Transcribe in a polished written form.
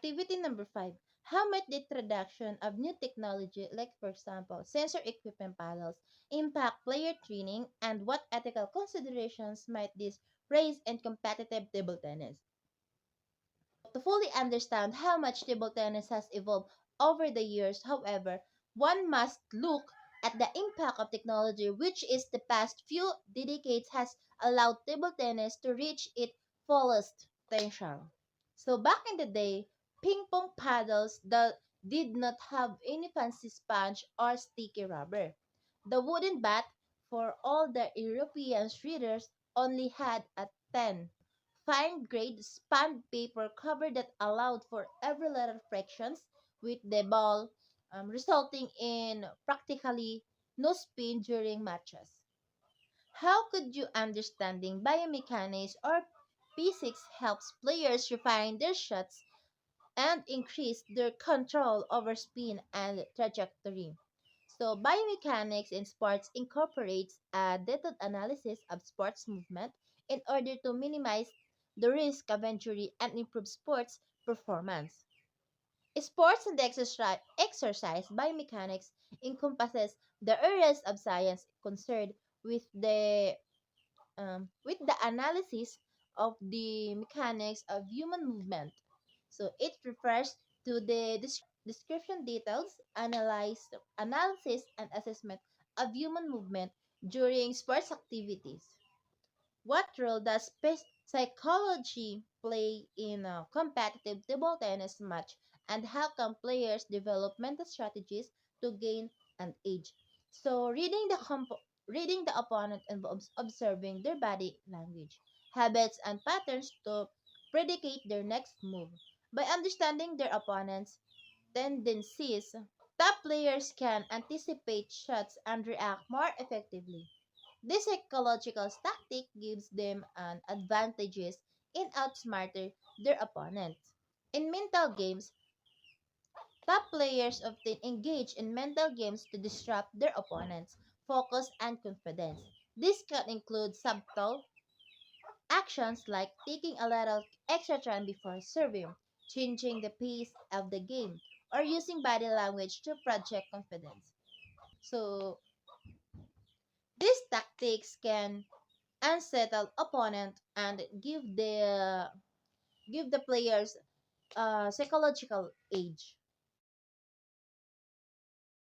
Activity number 5. How might the introduction of new technology, like for example, sensor equipment panels, impact player training, and what ethical considerations might this raise in competitive table tennis? To fully understand how much table tennis has evolved over the years, however, one must look at the impact of technology, which is the past few decades has allowed table tennis to reach its fullest potential. So back in the day, ping pong paddles that did not have any fancy sponge or sticky rubber. The wooden bat for all the European readers only had a 10 fine grade spun paper cover that allowed for every little fractions with the ball, resulting in practically no spin during matches. How could you understanding biomechanics or physics helps players refine their shots and increase their control over spin and trajectory? So, biomechanics in sports incorporates a detailed analysis of sports movement in order to minimize the risk of injury and improve sports performance. Sports and exercise biomechanics encompasses the areas of science concerned with the analysis of the mechanics of human movement. So it refers to the description details, analysis, and assessment of human movement during sports activities. What role does psychology play in a competitive table tennis match, and how can players develop mental strategies to gain an edge? So, reading the opponent involves observing their body language, habits, and patterns to predicate their next move. By understanding their opponent's tendencies, top players can anticipate shots and react more effectively. This psychological tactic gives them an advantages in outsmarting their opponents. In mental games, top players often engage in mental games to disrupt their opponents' focus and confidence. This can include subtle actions like taking a little extra time before serving, changing the pace of the game, or using body language to project confidence. So, these tactics can unsettle opponent and give the players psychological edge.